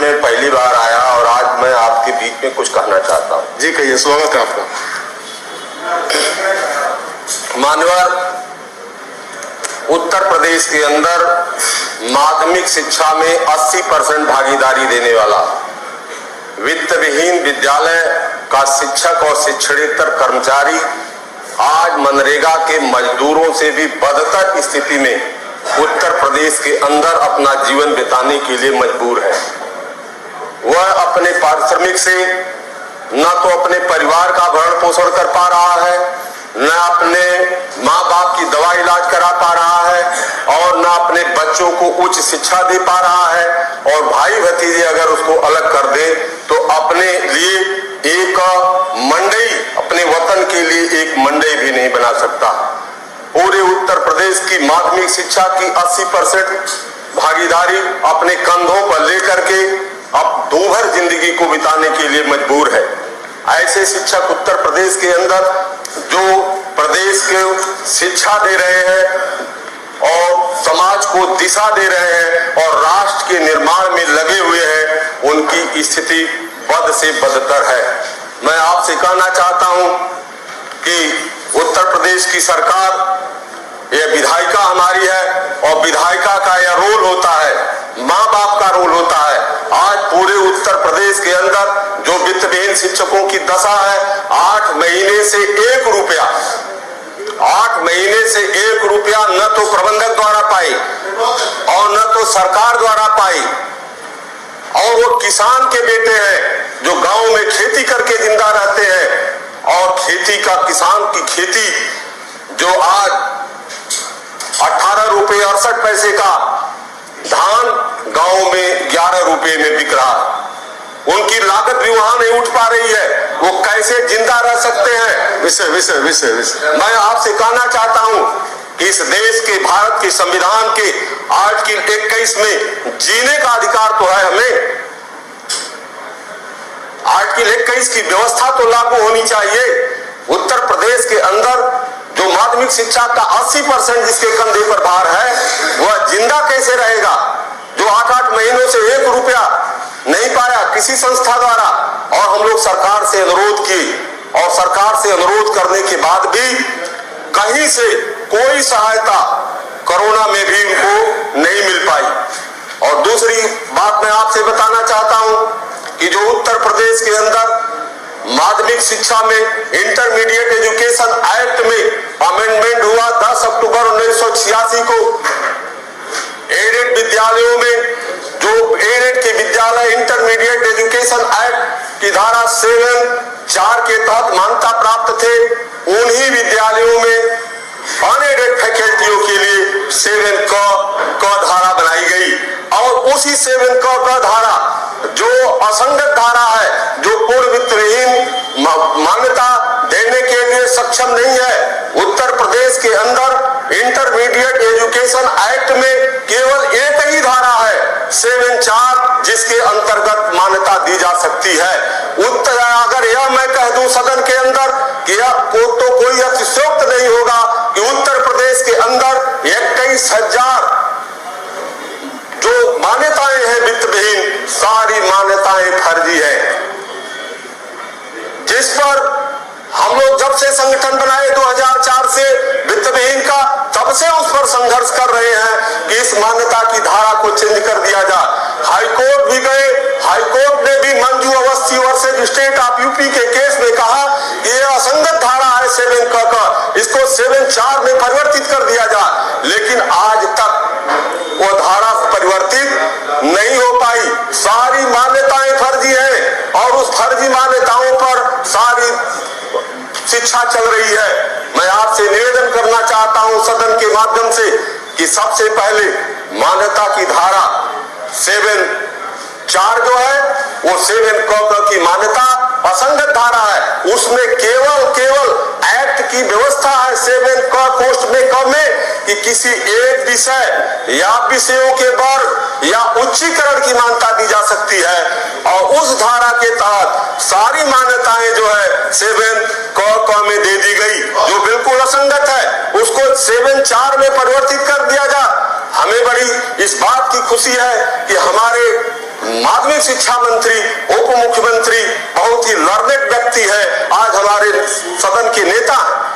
में पहली बार आया और आज मैं आपके बीच में कुछ कहना चाहता हूँ। जी कहिए, स्वागत है आपका। मान्यवर, उत्तर प्रदेश के अंदर माध्यमिक शिक्षा में 80% भागीदारी देने वाला वित्त विहीन विद्यालय का शिक्षक और शिक्षणेतर कर्मचारी आज मनरेगा के मजदूरों से भी बदतर स्थिति में उत्तर प्रदेश के अंदर अपना जीवन बिताने के लिए मजबूर है। वह अपने पारिश्रमिक से न तो अपने परिवार का भरण पोषण कर पा रहा है, न अपने माँ बाप की दवा इलाज करा पा रहा है और न अपने बच्चों को उच्च शिक्षा दे पा रहा है, और भाई भतीजे अगर उसको अलग कर दे तो अपने लिए एक मंडई, अपने वतन के लिए एक मंडई भी नहीं बना सकता। पूरे उत्तर प्रदेश की माध्यमिक शिक्षा की 80% भागीदारी अपने कंधों पर लेकर के अब दोभर जिंदगी को बिताने के लिए मजबूर है। ऐसे शिक्षक उत्तर प्रदेश के अंदर जो प्रदेश के शिक्षा दे रहे हैं और समाज को दिशा दे रहे हैं और राष्ट्र के निर्माण में लगे हुए हैं, उनकी स्थिति बद से बदतर है। मैं आपसे कहना चाहता हूं कि उत्तर प्रदेश की सरकार, यह विधायिका हमारी है और विधायिका का यह रोल होता है, माँ बाप का रोल होता है। आज पूरे उत्तर प्रदेश के अंदर जो वित्तविहीन शिक्षकों की दशा है, 8 महीने से 1 रुपया, 8 महीने से 1 रुपया न तो प्रबंधक द्वारा पाई और न तो सरकार द्वारा पाई, और वो किसान के बेटे हैं जो गांव में खेती करके जिंदा रहते हैं, और खेती का, किसान की खेती जो आज 18 रुपये 68 पैसे का धान गांव में 11 रुपये में बिक रहा है। उनकी लागत भी वहां नहीं उठ पा रही है, वो कैसे जिंदा रह सकते हैं? विषय मैं आपसे कहना चाहता हूं कि इस देश के, भारत के संविधान के आर्टिकल 21 में जीने का अधिकार तो है हमें। आर्टिकल 21 की व्यवस्था तो लागू होनी चाहिए। उत्तर प्रदेश के अंदर जो माध्यमिक शिक्षा का 80% जिसके कंधे पर भार है, वह जिंदा कैसे रहेगा? जो 8-8 महीनों से 1 रुपया नहीं पाया किसी संस्था द्वारा, और हम लोग सरकार से अनुरोध किए और सरकार से अनुरोध करने के बाद भी कहीं से कोई सहायता कोरोना में भी उनको नहीं मिल पाई। और दूसरी बात मैं आपसे बताना चाहता हूं कि जो उत्तर प्रदेश के अंदर माध्यमिक शिक्षा में इंटरमीडिएट एजुकेशन एक्ट में अमेंडमेंट हुआ 10 अक्टूबर 1986 को, एडेड विद्यालयों में जो एडेड के विद्यालय इंटरमीडिएट एजुकेशन एक्ट की धारा 7(4) के तहत मान्यता प्राप्त थे, उन्हीं विद्यालयों में अनएडेड फैकल्टियों के लिए 7(क) धारा बनाई गई, और उसी 7(क) धारा जो असंगत धारा है, जो पूर्ण वित्तविहीन मान्यता देने के लिए सक्षम नहीं है। उत्तर प्रदेश के अंदर इंटरमीडिएट एजुकेशन एक्ट में केवल एक ही धारा है 7(4) जिसके अंतर्गत मान्यता दी जा सकती है। अगर यह मैं कह दूं सदन के अंदर कि तो कोई अतिशयोक्त नहीं होगा कि उत्तर प्रदेश के अंदर 21,000 जो मान्यताएं हैं वित्तविहीन, सारी मान्यताएं फर्जी हैं, जिस पर हम लोग जब से संगठन बनाए 2004 से वित्तविहीन का, तब से उस पर संघर्ष कर रहे हैं कि इस मान्यता की धारा को चेंज कर दिया जाए। हाईकोर्ट भी गए, हाईकोर्ट ने भी Manju Awasthi versus state of UP के केस में कहा कि यह असंगत धारा है 7(क) का, इसको 7(4) में परिवर्तित कर दिया जाए, लेकिन आज तक वो धारा परिवर्तित नहीं हो पाई। सारी मान्यताएं फर्जी हैं और उस फर्जी मान्यताओं पर सारी शिक्षा चल रही है। मैं आपसे निवेदन करना चाहता हूं सदन के माध्यम से कि सबसे पहले मान्यता की धारा 7(4) जो है वो 7(क) की मान्यता असंगत धारा है, उसमें केवल एक्ट की व्यवस्था है 7(क) पोस्ट में क में कि किसी एक विषय या विषयों के वर्ग या उच्चीकरण की मान्यता दी जा सकती है, और उस धारा के तहत सारी मान्यताएं जो है 7(क) में दे दी गई, जो बिल्कुल असंगत है, उसको 7(4) में परिवर्तित कर दिया जा। हमें बड़ी इस बात की खुशी है कि हमारे माध्यमिक शिक्षा मंत्री, उप मुख्यमंत्री, बहुत ही लर्नेड व्यक्ति है, आज हमारे सदन के नेता हैं।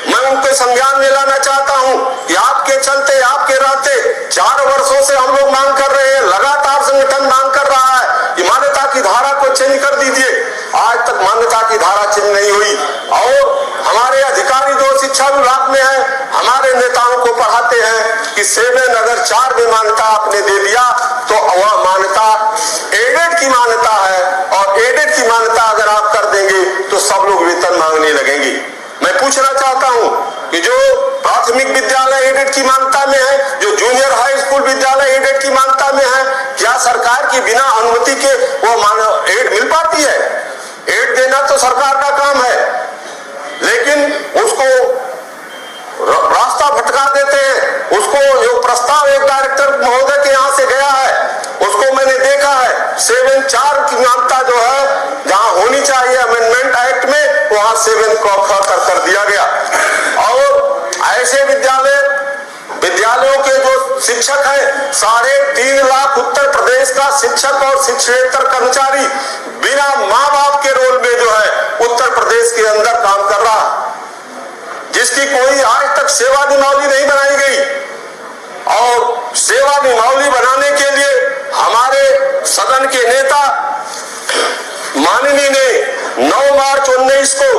मैं उनके संज्ञान में लाना चाहता हूं कि आपके चलते, आपके रहते 4 वर्षों से हम लोग मांग कर रहे हैं, लगातार संगठन मांग कर रहा है कि मान्यता की धारा को चेंज कर दीजिए। आज तक मान्यता की धारा चेंज नहीं हुई और हमारे अधिकारी जो शिक्षा विभाग में है, हमारे नेताओं को पढ़ाते हैं कि 7 अगर 4 में मान्यता आपने दे दिया तो वह मान्यता एडेड की मान्यता है और एडेड की मान्यता अगर आप कर देंगे तो सब लोग वेतन मांगने लगेंगे। मैं पूछना चाहता हूं कि जो प्राथमिक विद्यालय एडेड की मान्यता में है, जो जूनियर हाई स्कूल विद्यालय एडेड की मान्यता में है, क्या सरकार की बिना अनुमति के वो एड मिल पाती है? एड देना तो सरकार का काम है, लेकिन उसको रास्ता भटका देते हैं। उसको जो प्रस्ताव एक डायरेक्टर महोदय के यहाँ से गया है, उसको मैंने देखा है 7(4) की मान्यता जो है जहां होनी चाहिए अमेंडमेंट एक्ट में, वहां 7 को कर दिया गया। और ऐसे विद्यालयों के जो शिक्षक हैं, 3.5 लाख उत्तर प्रदेश का शिक्षक और शिक्षकेतर कर्मचारी बिना माँ बाप के रोल में जो है उत्तर प्रदेश के अंदर काम कर रहा है, जिसकी कोई आज तक सेवा नियमावली नहीं बनाई गई। और सेवा नियमावली बनाने के लिए हमारे सदन के नेता माननीय ने 9 मार्च 19 को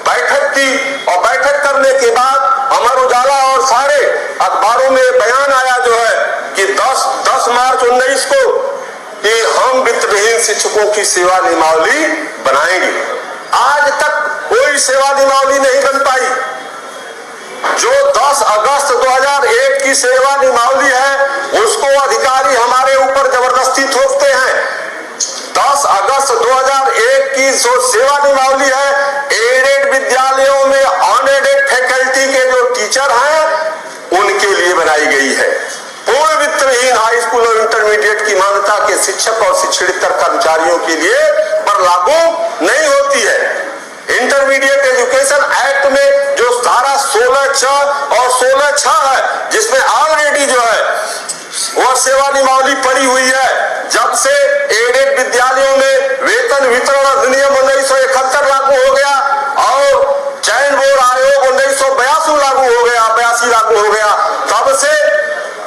बैठक की और बैठक करने के बाद अमर उजाला और सारे अखबारों में बयान आया जो है कि 10 मार्च 19 को कि हम वित्तविहीन शिक्षकों की सेवा नियमावली बनाएंगे। आज तक कोई सेवा नियमावली नहीं बन पाई। जो 10 अगस्त 2001 की सेवा नियमावली है उसको अधिकारी हमारे ऊपर जबरदस्ती थोपते हैं। 10 अगस्त 2001 की जो सेवा नियमावली है, एडेड विद्यालयों में अनएडेड फैकल्टी के जो टीचर हैं उनके लिए बनाई गई है। पूर्ण वित्तविहीन हाई स्कूल और इंटरमीडिएट की मान्यता के शिक्षक और शिक्षकेतर कर्मचारियों के लिए पर लागू नहीं होती है। इंटरमीडिएट एजुकेशन एक्ट में जो धारा 16(6) और 16(6) है, जिसमें ऑलरेडी जो है वह सेवा नियमावली पड़ी हुई है। जब से एडेड विद्यालयों में वेतन वितरण अधिनियम 1971 लागू हो गया और चयन बोर्ड आयोग 1982 लागू हो गया, तब से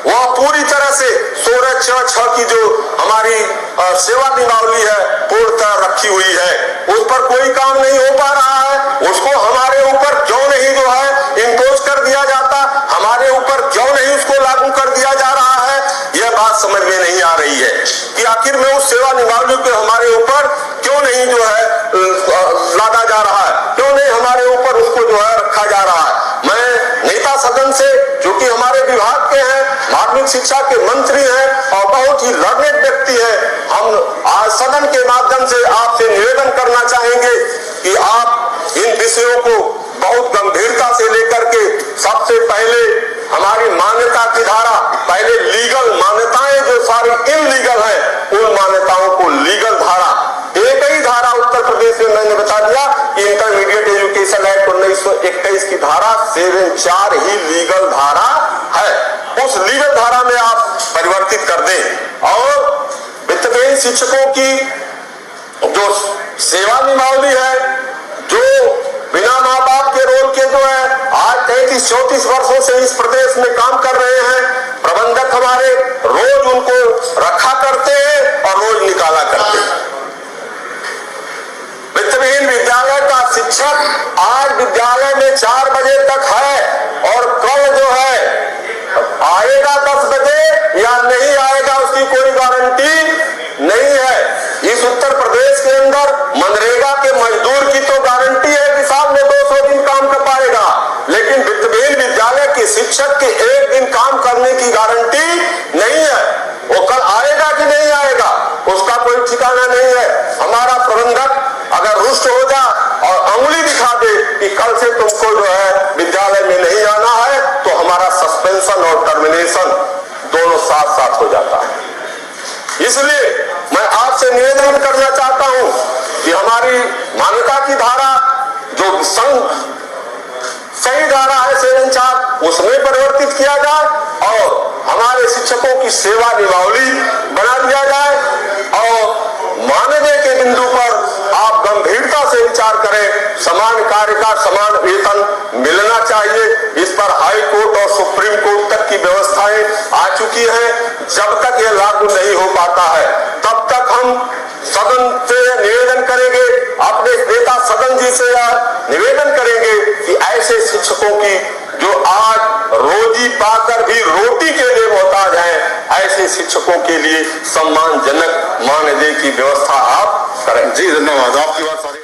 वह पूरी तरह से 16(6) की जो हमारी सेवा नियमावली है पूर्णतः रखी हुई है। उस पर कोई काम नहीं हो पा रहा है। उसको हमारे ऊपर क्यों नहीं जो है इम्पोज कर दिया जाता, हमारे ऊपर क्यों नहीं उसको लागू कर दिया जा रहा है, यह बात समझ में नहीं आ रही है कि आखिर में उस सेवा नियमावली को हमारे ऊपर क्यों नहीं जो है लादा जा रहा है, क्यों नहीं हमारे ऊपर उसको जो है रखा जा रहा है। मैं नेता सदन से, जो कि हमारे विभाग के हैं, माध्यमिक शिक्षा के मंत्री हैं और बहुत ही लर्नेड व्यक्ति हैं, हम आज सदन के माध्यम से आपसे निवेदन करना चाहेंगे कि आप इन विषयों को बहुत गंभीरता से लेकर के सबसे पहले हमारी मान्यता की धारा, पहले लीगल मान्यताएं जो सारी इनलीगल है, उन मान्यताओं को लीगल धारा, एक ही धारा उत्तर प्रदेश में मैंने बता दिया कि इंटरमीडिएट एजुकेशन एक्ट 1921 की धारा 7(4) ही लीगल धारा है। उस लीगल धारा में आप परिवर्तित कर दें और वित्तविहीन शिक्षकों की जो सेवा नियमावली है, जो बिना माँ बाप के रोल के जो है आज 33-34 वर्षों से इस प्रदेश में काम कर रहे हैं, प्रबंधक हमारे रोज उनको रखा करते हैं और रोज निकाला करते हैं। वित्तविहीन विद्यालय का शिक्षक आज विद्यालय में 4 बजे तक है और कल जो है आएगा 10 बजे या नहीं आएगा उसकी कोई गारंटी नहीं है। इस उत्तर प्रदेश के अंदर मनरेगा के मजदूर की तो गारंटी है कि साल में 200 दिन काम कर पाएगा, लेकिन वित्तविहीन विद्यालय के शिक्षक के 1 दिन काम करने की गारंटी नहीं है। वो कल आएगा कि नहीं आएगा उसका कोई ठिकाना नहीं है। हमारा प्रबंधक अगर रुष्ट हो जा और अंगुली दिखा दे कि कल से तुमको जो है विद्यालय में नहीं आना है, तो हमारा सस्पेंशन और टर्मिनेशन दोनों साथ साथ हो जाता है। इसलिए मैं आपसे निवेदन करना चाहता हूं कि हमारी मान्यता की धारा जो सही धारा है 7(4) उसमें परिवर्तित किया जाए और हमारे शिक्षकों की सेवा नियमावली बना दिया जाए कार्य का समान वेतन मिलना चाहिए। इस पर हाई कोर्ट और सुप्रीम कोर्ट तक की व्यवस्थाएं आ चुकी हैं। जब तक यह लागू नहीं हो पाता है तब तक हम सदन से निवेदन करेंगे, अपने नेता सदन जी से निवेदन करेंगे कि ऐसे शिक्षकों की जो आज रोजी पाकर भी रोटी के लिए मोहताज हैं, ऐसे शिक्षकों के लिए सम्मानजनक मानदेय की व्यवस्था आप करें। जी धन्यवाद, आपकी बात सारी।